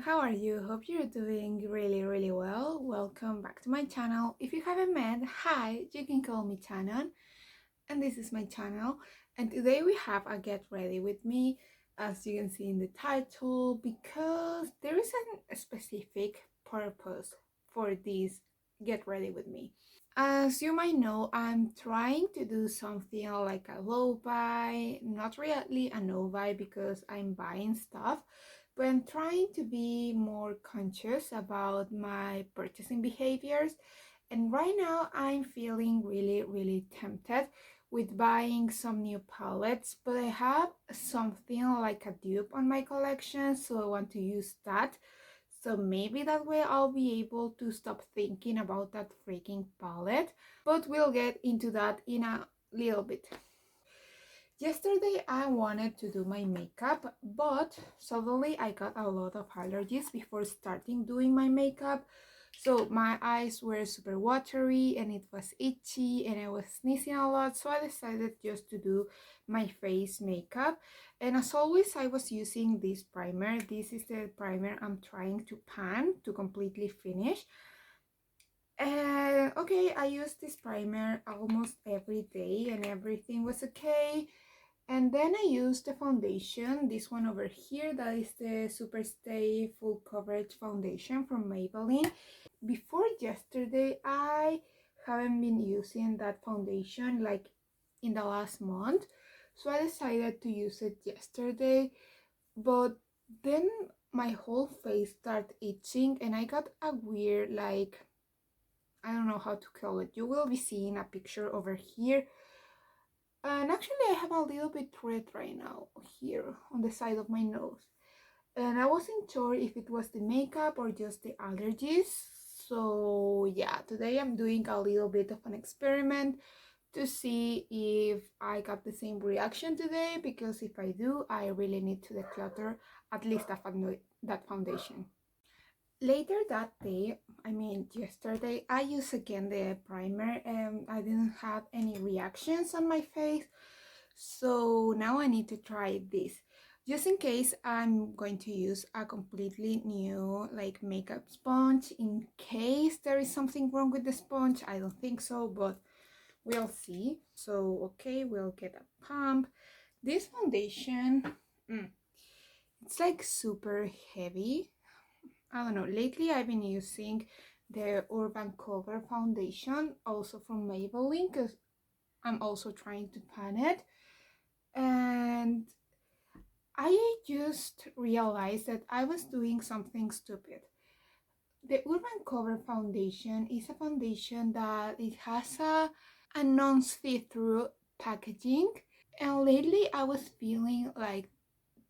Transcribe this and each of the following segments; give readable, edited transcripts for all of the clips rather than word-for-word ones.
how are you? Hope you're doing really well. Welcome back to my channel. If you haven't met, hi, you can call me Shannon, and this is my channel. And today we have a get ready with me, as you can see in the title, because there is a specific purpose for this get ready with me. As you might know, I'm trying to do something like a low buy, not really a no buy because I'm buying stuff, but I'm trying to be more conscious about my purchasing behaviors. And right now I'm feeling really tempted with buying some new palettes, but I have something like a dupe on my collection, so I want to use that. So maybe that way I'll be able to stop thinking about that freaking palette, but we'll get into that in a little bit. Yesterday I wanted to do my makeup, but suddenly I got a lot of allergies before starting doing my makeup. So my eyes were super watery and it was itchy and I was sneezing a lot, so I decided just to do my face makeup. And as always, I was using this primer. This is the primer I'm trying to pan to completely finish. And okay, I used this primer almost every day and everything was okay. And then I used the foundation, this one over here, that is the Super Stay Full Coverage Foundation from Maybelline. Before yesterday, I haven't been using that foundation like in the last month, so I decided to use it yesterday, but then my whole face started itching and I got a weird, like, I don't know how to call it. You will be seeing a picture over here. And actually I have a little bit red right now here on the side of my nose. And I wasn't sure if it was the makeup or just the allergies. So yeah, today I'm doing a little bit of an experiment to see if I got the same reaction today, because if I do, I really need to declutter at least that foundation. Later that day, I mean yesterday, I used again the primer and I didn't have any reactions on my face. So now I need to try this. Just in case, I'm going to use a completely new like makeup sponge in case there is something wrong with the sponge. I don't think so, but we'll see. So okay, we'll get a pump. This foundation, it's like super heavy. I don't know, lately I've been using the Urban Cover foundation, also from Maybelline, because I'm also trying to pan it. And I just realized that I was doing something stupid. The Urban Cover foundation is a foundation that it has a non-see-through packaging. And lately I was feeling like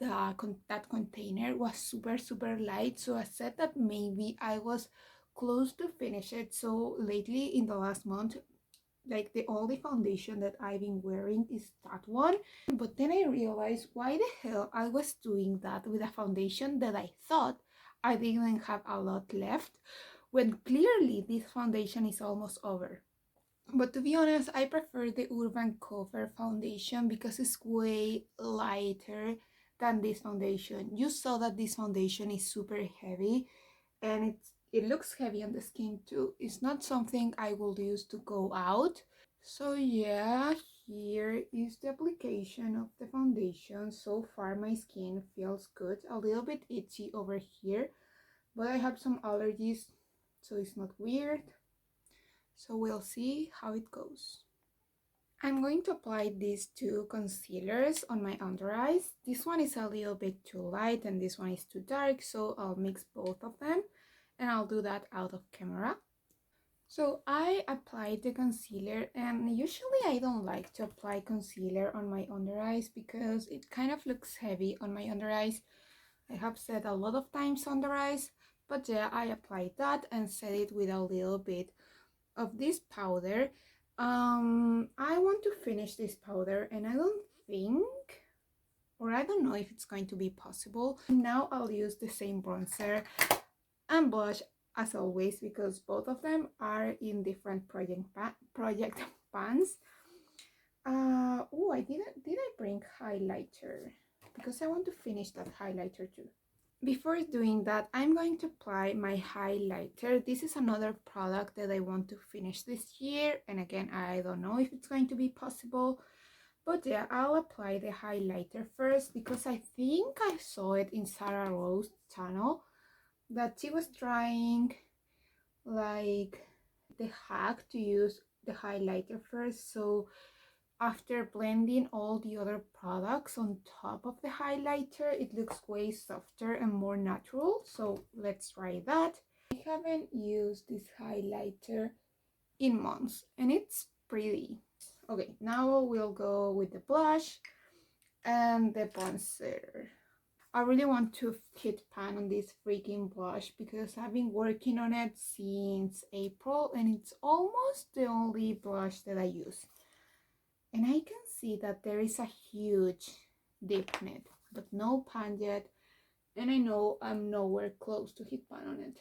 that container was super light, so I said that maybe I was close to finish it. So lately in the last month, like the only foundation that I've been wearing is that one. But then I realized why the hell I was doing that with a foundation that I thought I didn't have a lot left, when clearly this foundation is almost over. But to be honest, I prefer the Urban Cover foundation because it's way lighter than this foundation. You saw that this foundation is super heavy and it looks heavy on the skin too. It's not something I will use to go out. So yeah, here is the application of the foundation. So far my skin feels good. A little bit itchy over here, but I have some allergies, so it's not weird. So we'll see how it goes. I'm going to apply these two concealers on my under eyes. This one is a little bit too light and this one is too dark, so I'll mix both of them and I'll do that out of camera. So I applied the concealer, and usually I don't like to apply concealer on my under eyes because it kind of looks heavy on my under eyes. I have said a lot of times under eyes, but yeah, I applied that and set it with a little bit of this powder. I want to finish this powder and I don't think, or I don't know if it's going to be possible. Now I'll use the same bronzer and blush as always, because both of them are in different project pans. Oh, did I bring highlighter? Because I want to finish that highlighter too. Before doing that, I'm going to apply my highlighter. This is another product that I want to finish this year, and again, I don't know if it's going to be possible, but yeah, I'll apply the highlighter first because I think I saw it in Sarah Rose's channel that she was trying like the hack to use the highlighter first. So after blending all the other products on top of the highlighter, it looks way softer and more natural. So let's try that. I haven't used this highlighter in months and it's pretty. Okay, now we'll go with the blush and the bronzer. I really want to hit pan on this freaking blush because I've been working on it since April and it's almost the only blush that I use. And I can see that there is a huge dip in it, but no pan yet. And I know I'm nowhere close to hit pan on it.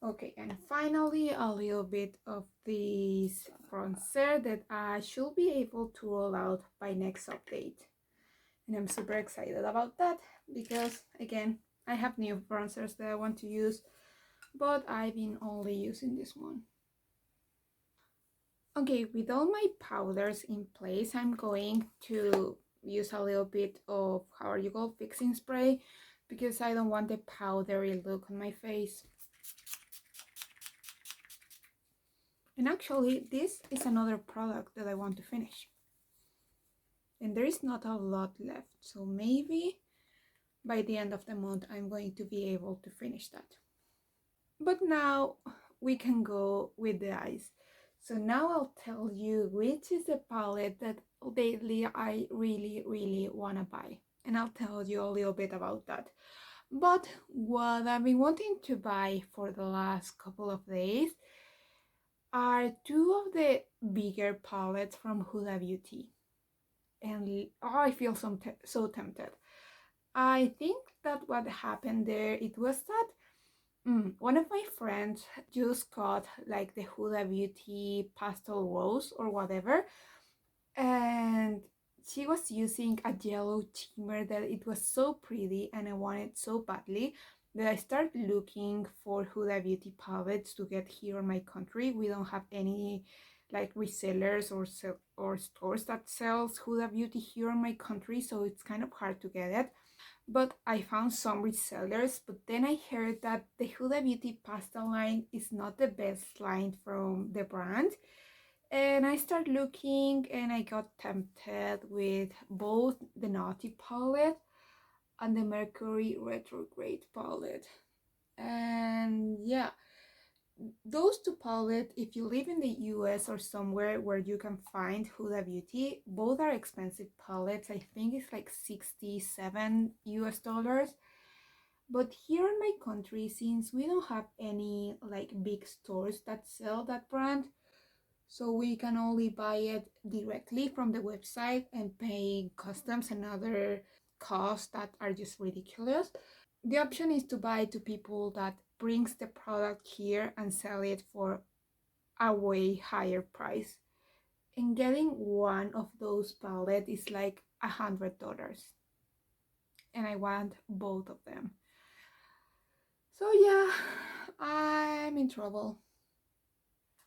Okay, and finally a little bit of this bronzer that I should be able to roll out by next update. And I'm super excited about that because again, I have new bronzers that I want to use, but I've been only using this one. Okay, with all my powders in place, I'm going to use a little bit of, how you call, fixing spray, because I don't want the powdery look on my face. And actually, this is another product that I want to finish. And there is not a lot left, so maybe by the end of the month, I'm going to be able to finish that. But now we can go with the eyes. So now I'll tell you which is the palette that lately I really want to buy. And I'll tell you a little bit about that. But what I've been wanting to buy for the last couple of days are two of the bigger palettes from Huda Beauty. And I feel so tempted. I think that what happened there, it was that one of my friends just got like the Huda Beauty pastel rose or whatever, and she was using a yellow shimmer that it was so pretty and I wanted so badly that I started looking for Huda Beauty palettes to get here in my country. We don't have any like resellers or stores that sells Huda Beauty here in my country, so it's kind of hard to get it. But I found some resellers, but then I heard that the Huda Beauty pastel line is not the best line from the brand. And I started looking and I got tempted with both the Naughty palette and the Mercury Retrograde palette. And yeah, those two palettes, if you live in the US or somewhere where you can find Huda Beauty, both are expensive palettes. I think it's like 67 US dollars. But here in my country, since we don't have any like big stores that sell that brand, so we can only buy it directly from the website and pay customs and other costs that are just ridiculous. The option is to buy to people that brings the product here and sell it for a way higher price. And getting one of those palettes is like $100. And I want both of them. So yeah, I'm in trouble.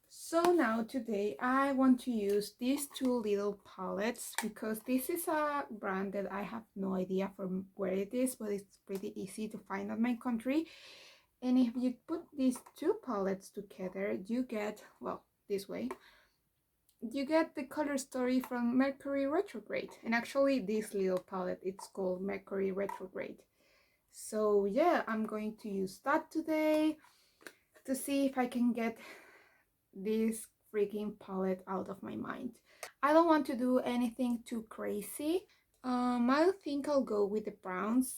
So now today I want to use these two little palettes because this is a brand that I have no idea from where it is, but it's pretty easy to find in my country. And if you put these two palettes together, you get, well, this way, you get the color story from Mercury Retrograde. And actually this little palette, it's called Mercury Retrograde. So yeah, I'm going to use that today to see if I can get this freaking palette out of my mind. I don't want to do anything too crazy. I think I'll go with the browns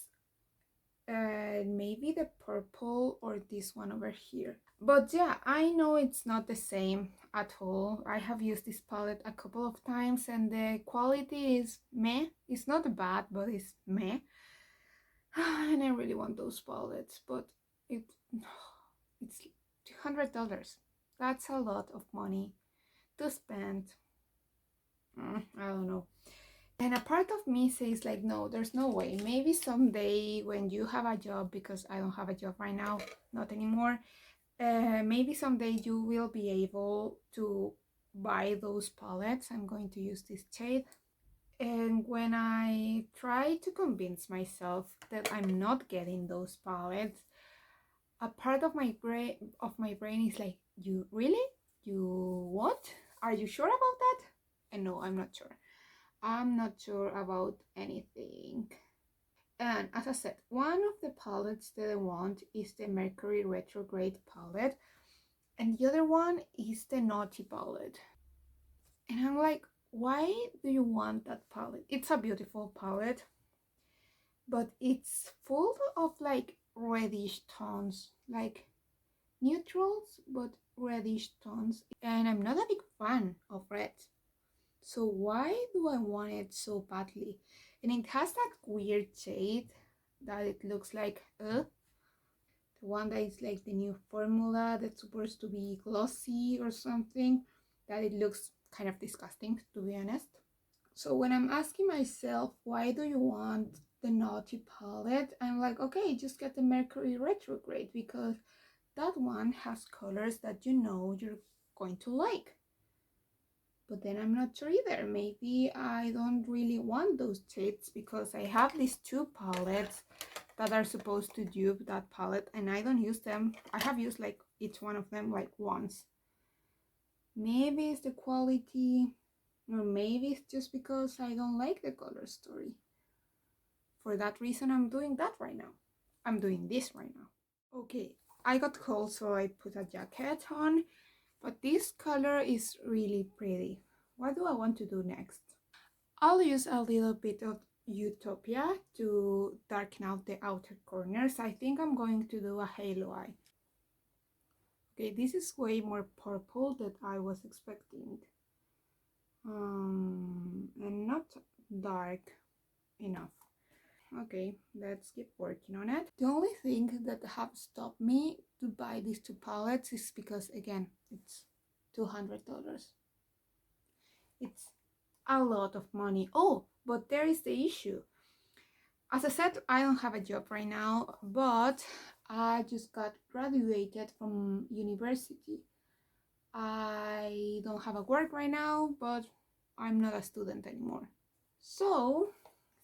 and maybe the purple or this one over here. But yeah, I know it's not the same at all. I have used this palette a couple of times and the quality is meh. It's not bad, but it's meh. And I really want those palettes, but it's $200. That's a lot of money to spend. I don't know. And a part of me says like, no, there's no way. Maybe someday when you have a job, because I don't have a job right now, not anymore. Maybe someday you will be able to buy those palettes. I'm going to use this shade. And when I try to convince myself that I'm not getting those palettes, a part of my brain is like, you really? You what? Are you sure about that? And no, I'm not sure. I'm not sure about anything. And as I said, one of the palettes that I want is the Mercury Retrograde palette, and the other one is the Naughty palette. And I'm like, why do you want that palette? It's a beautiful palette, but it's full of like reddish tones, like neutrals but reddish tones, and I'm not a big fan of red. So why do I want it so badly? And it has that weird shade that it looks like the one that is like the new formula that's supposed to be glossy or something, that it looks kind of disgusting, to be honest. So when I'm asking myself, why do you want the Naughty palette? I'm like, okay, just get the Mercury Retrograde, because that one has colors that you know you're going to like. But then I'm not sure either. Maybe I don't really want those shades because I have these two palettes that are supposed to dupe that palette, and I don't use them. I have used like each one of them like once. Maybe it's the quality, or maybe it's just because I don't like the color story. For that reason, I'm doing that right now. I'm doing this right now. Okay, I got cold, so I put a jacket on, but this color is really pretty. What do I want to do next? I'll use a little bit of Utopia to darken out the outer corners. I think I'm going to do a halo eye. Okay, this is way more purple than I was expecting. And not dark enough. Okay, let's keep working on it. The only thing that have stopped me to buy these two palettes is because, again, it's $200. It's a lot of money. Oh, but there is the issue. As I said, I don't have a job right now, but I just got graduated from university. I don't have a work right now, but I'm not a student anymore. So,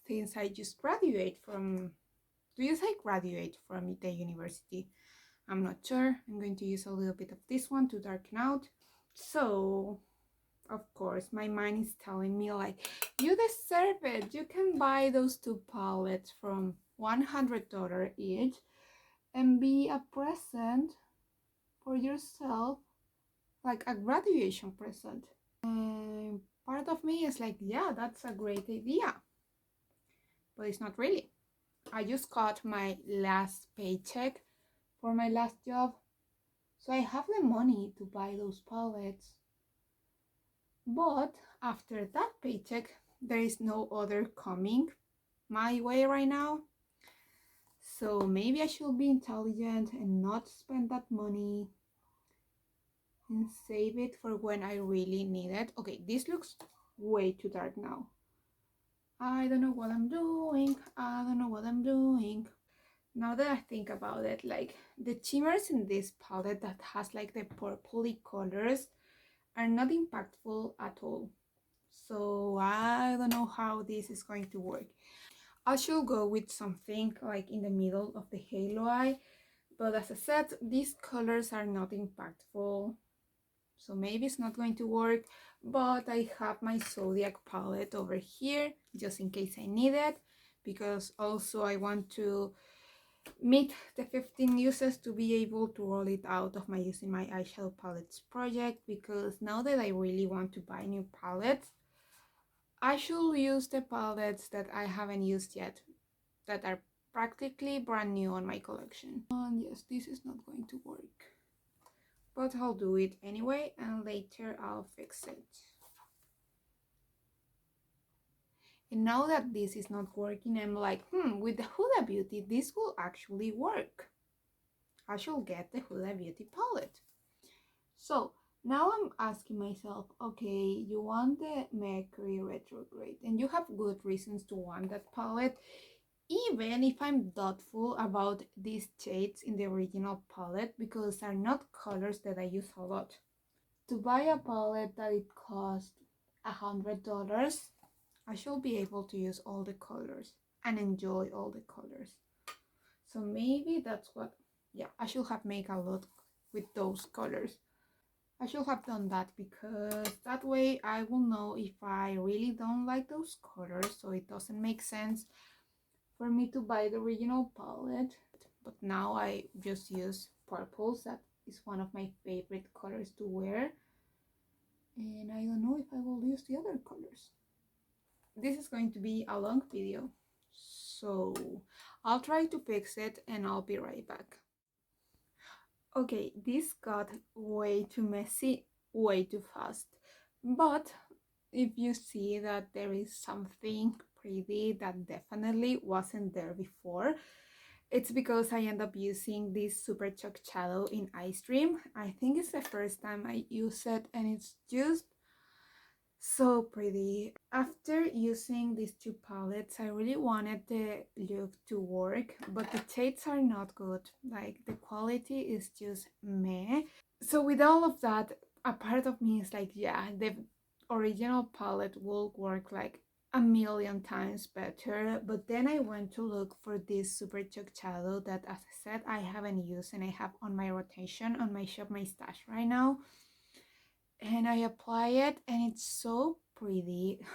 since I just graduate from, do you say graduate from the university? I'm not sure. I'm going to use a little bit of this one to darken out. So, of course, my mind is telling me like, you deserve it. You can buy those two palettes from $100 each and be a present for yourself, like a graduation present. And part of me is like, yeah, that's a great idea, but it's not really. I just got my last paycheck for my last job, so I have the money to buy those palettes. But after that paycheck, there is no other coming my way right now. So maybe I should be intelligent and not spend that money and save it for when I really need it. Okay, this looks way too dark now. I don't know what I'm doing. I don't know what I'm doing. Now that I think about it, like the shimmers in this palette that has like the purpley colors are not impactful at all. So I don't know how this is going to work. I should go with something like in the middle of the halo eye, but as I said, these colors are not impactful, so maybe it's not going to work. But I have my Zodiac palette over here just in case I need it, because also I want to meet the 15 uses to be able to roll it out of my using my eyeshadow palettes project, because now that I really want to buy new palettes, I should use the palettes that I haven't used yet, that are practically brand new on my collection. And yes, this is not going to work, but I'll do it anyway, and later I'll fix it. And now that this is not working, I'm like, with the Huda Beauty, this will actually work. I should get the Huda Beauty palette. So Now I'm asking myself, okay, you want the Mercury retrograde, and you have good reasons to want that palette, even if I'm doubtful about these shades in the original palette because they're not colors that I use a lot. To buy a palette that it cost $100, I should be able to use all the colors and enjoy all the colors. So maybe that's what, yeah, I should have made a lot with those colors. I should have done that because that way I will know if I really don't like those colors, so it doesn't make sense for me to buy the original palette. But now I just use purples. That is one of my favorite colors to wear. And I don't know if I will use the other colors. This is going to be a long video, so I'll try to fix it and I'll be right back. Okay, this got way too messy, way too fast. But if you see that there is something pretty that definitely wasn't there before, it's because I end up using this Super Chalk Shadow in Ice Cream. I think it's the first time I use it and it's just so pretty. After using these two palettes, I really wanted the look to work, but the shades are not good. Like the quality is just meh. So with all of that, a part of me is like, yeah, the original palette will work like a million times better. But then I went to look for this Super Chalk Shadow that, as I said, I haven't used and I have on my rotation on my Shop My Stash right now. And I apply it and it's so pretty.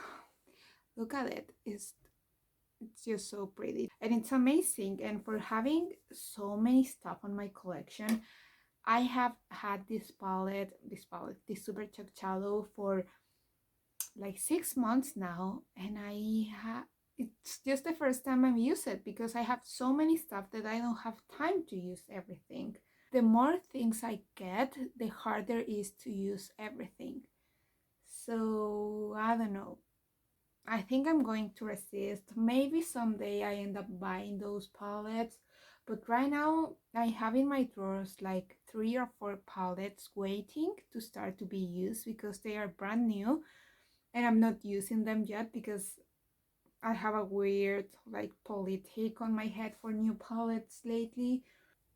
Look at it. It's just so pretty and it's amazing. And for having so many stuff on my collection, I have had this Super Chalk Shadow for like 6 months now, and it's just the first time I've used it because I have so many stuff that I don't have time to use everything. The more things I get, the harder it is to use everything. So I don't know. I think I'm going to resist. Maybe someday I end up buying those palettes. But right now I have in my drawers like 3 or 4 palettes waiting to start to be used because they are brand new and I'm not using them yet because I have a weird like politic on my head for new palettes lately.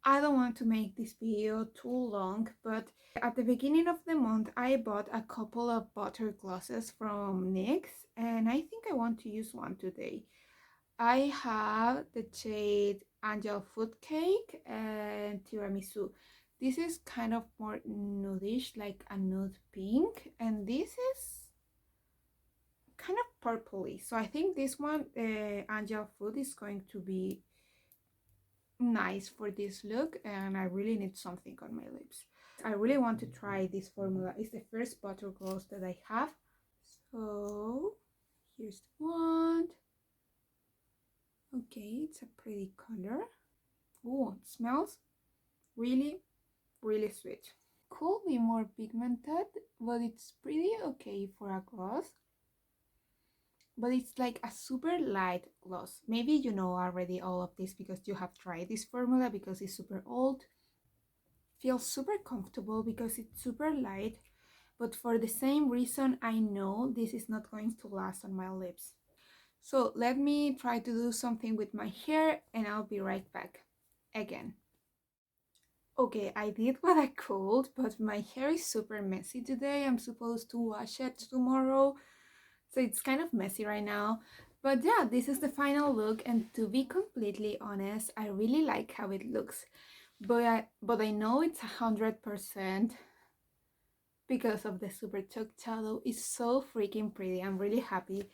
I don't want to make this video too long, but at the beginning of the month I bought a couple of butter glosses from NYX and I think I want to use one today. I have the shade Angel Food Cake and Tiramisu. This is kind of more nudish, like a nude pink, and this is kind of purpley. So I think this one, Angel Food, is going to be nice for this look, and I really need something on my lips. I really want to try this formula. It's the first butter gloss that I have. So here's the wand. Okay, it's a pretty color. Oh, it smells really, really sweet. Could be more pigmented, but it's pretty okay for a gloss. But it's like a super light gloss. Maybe you know already all of this because you have tried this formula because it's super old. Feels super comfortable because it's super light, but for the same reason I know this is not going to last on my lips. So let me try to do something with my hair and I'll be right back again. Okay, I did what I could, but my hair is super messy today. I'm supposed to wash it tomorrow, so it's kind of messy right now. But yeah, this is the final look, and to be completely honest, I really like how it looks. But I know it's 100% because of the Super Chalk Shadow. It's so freaking pretty. I'm really happy.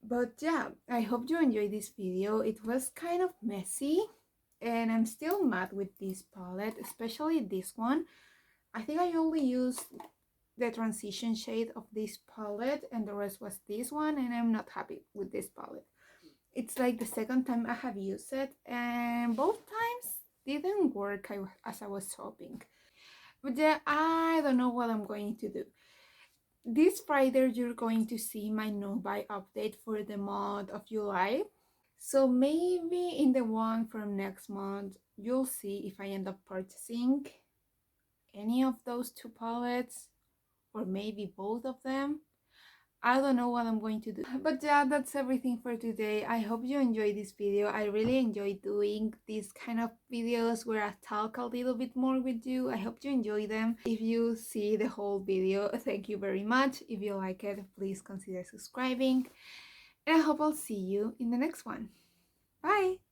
But yeah, I hope you enjoyed this video. It was kind of messy, and I'm still mad with this palette, especially this one. I think I only used the transition shade of this palette and the rest was this one, and I'm not happy with this palette. It's like the second time I have used it and both times didn't work as I was hoping. But yeah, I don't know what I'm going to do. This Friday you're going to see my no buy update for the month of July. So maybe in the one from next month you'll see if I end up purchasing any of those two palettes or maybe both of them. I don't know what I'm going to do. But yeah, that's everything for today. I hope you enjoyed this video. I really enjoy doing these kind of videos where I talk a little bit more with you. I hope you enjoy them. If you see the whole video, thank you very much. If you like it, please consider subscribing. And I hope I'll see you in the next one. Bye!